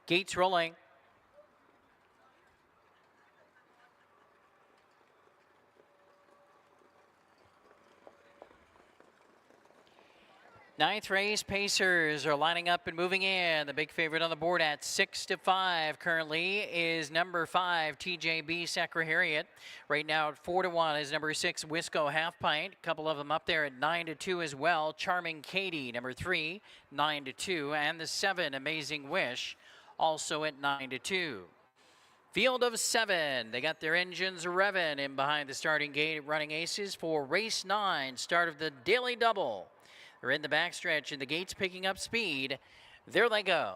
Gates rolling. Ninth race, Pacers are lining up and moving in. The big favorite on the board at 6-5 currently is number 5, TJB Secretariat. Right now at 4-1 is number 6, Wisco Half Pint. A couple of them up there at 9-2 as well. Charming Katie, number 3, 9-2. And the 7, Amazing Wish, also at 9-2. Field of 7. They got their engines revving in behind the starting gate, running aces for race 9, start of the daily double. They're in the backstretch and the gate's picking up speed. There they go.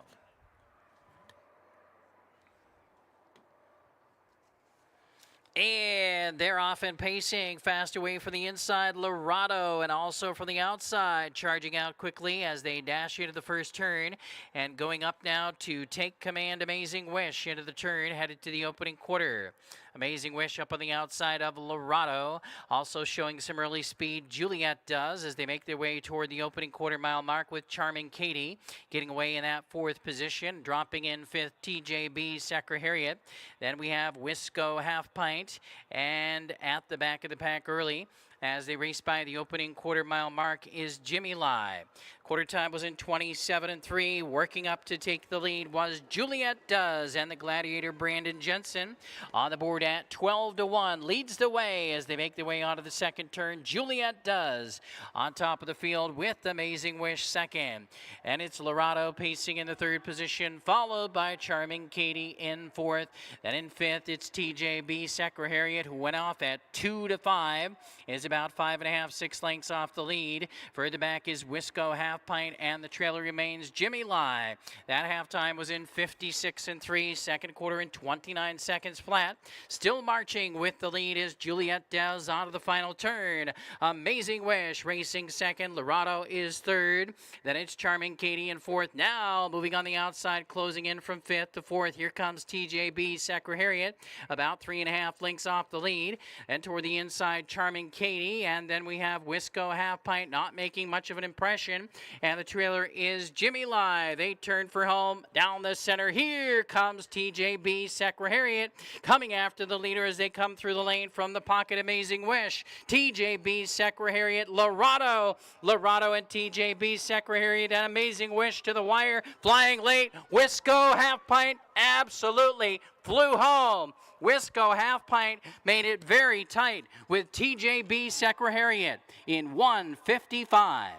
And they're off and pacing fast away from the inside, Lorado, and also from the outside, charging out quickly as they dash into the first turn. And going up now to take command, Amazing Wish into the turn, headed to the opening quarter. Amazing Wish up on the outside of Lorado. Also showing some early speed, Juliet does, as they make their way toward the opening quarter-mile mark with Charming Katie. Getting away in that 4th position. Dropping in 5th, TJB Secretariat. Then we have Wisco Half Pint. And at the back of the pack early, as they race by the opening quarter-mile mark, is Jimmy Lai. Quarter time was in 27-3. Working up to take the lead was Juliet Does, and the Gladiator Brandon Jensen on the board at 12-1. Leads the way as they make their way onto the second turn. Juliet Does on top of the field with Amazing Wish second. And it's Lorado pacing in the 3rd position, followed by Charming Katie in 4th. Then in 5th, it's TJB Secretariat, who went off at 2-5. Is about 5.5, 6 lengths off the lead. Further back is Wisco Half Pint, and the trailer remains Jimmy Lai. That halftime was in 56-3, second quarter in 29 seconds flat. Still marching with the lead is Juliet Dez out of the final turn. Amazing Wish racing second. Lorado is 3rd. Then it's Charming Katie in 4th. Now moving on the outside, closing in from 5th to 4th. Here comes TJB Secretariat, about 3.5 lengths off the lead. And toward the inside, Charming Katie, and then we have Wisco Half Pint not making much of an impression, and the trailer is Jimmy Lai. They turn for home down the center. Here comes TJB Secretariat coming after the leader as they come through the lane from the pocket. Amazing Wish, TJB Secretariat, Lorado and TJB Secretariat, and Amazing Wish to the wire, flying late. Wisco Half Pint absolutely flew home. Wisco Half Pint made it very tight with TJB Secretariat in 1:55.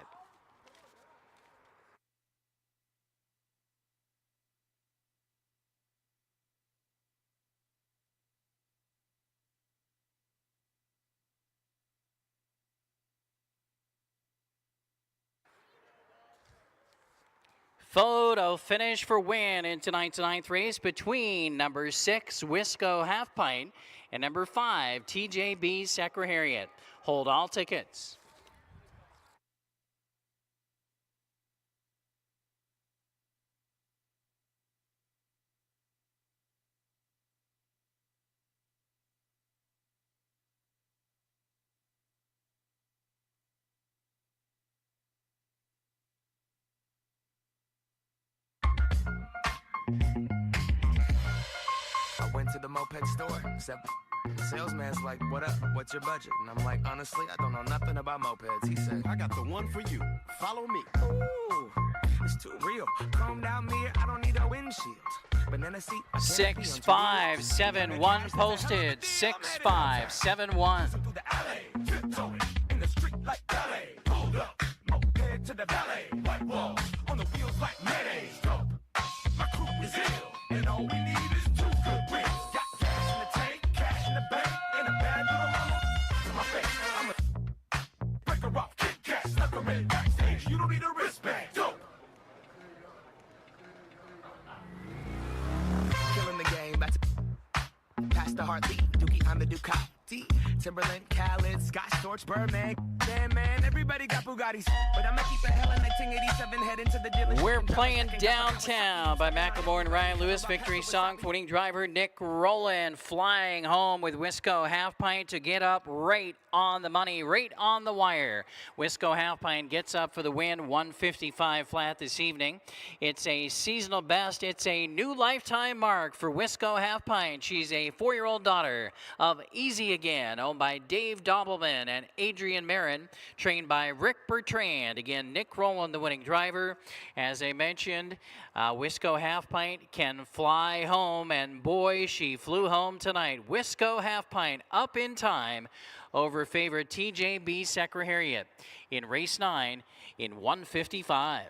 Photo finish for win in tonight's 9th race between number 6, Wisco Half Pint, and number 5, TJB Secretariat. Hold all tickets. I went to the moped store, the salesman's like, what up, what's your budget? And I'm like, honestly, I don't know nothing about mopeds. He said, I got the one for you. Follow me. ooh, it's too real. Chrome down mirror, I don't need a windshield. Banana seat, 6571 posted. 6571. through the alley, tiptoeing in the street like ballet. Hold up, moped to the ballet. White wall on the wheels like mayonnaise. Dope, my crew is ill, and all we need is 2 good wheels. Got cash in the tank, cash in the bank, and a bad little mama to my face. I'm a break her off, kick cash, suck her in backstage. You don't need a wristband. Dope. Killing the game, back to past the heartbeat. Dookie, I'm the Ducati. Timberland, Khaled, Scott Storch, Birdman. Damn, man, everybody got Bugattis. But I'ma keep it hell in 1987, head into the dealership. We're playing Downtown by Macklemore and Ryan Lewis. Victory song for winning driver Nick Rowland, flying home with Wisco Half Pint to get up right on the money, right on the wire. Wisco Half Pint gets up for the win, 155 flat this evening. It's a seasonal best. It's a new lifetime mark for Wisco Half Pint. She's a 4-year-old daughter of Easy Again, owned by Dave Dobbleman and Adrian Marin, trained by Rick Bertrand. Again, Nick Rowland, the winning driver. As I mentioned, Wisco Half Pint can fly home, and boy, she flew home tonight. Wisco Half Pint up in time over favorite TJB Secretariat in race 9 in 155.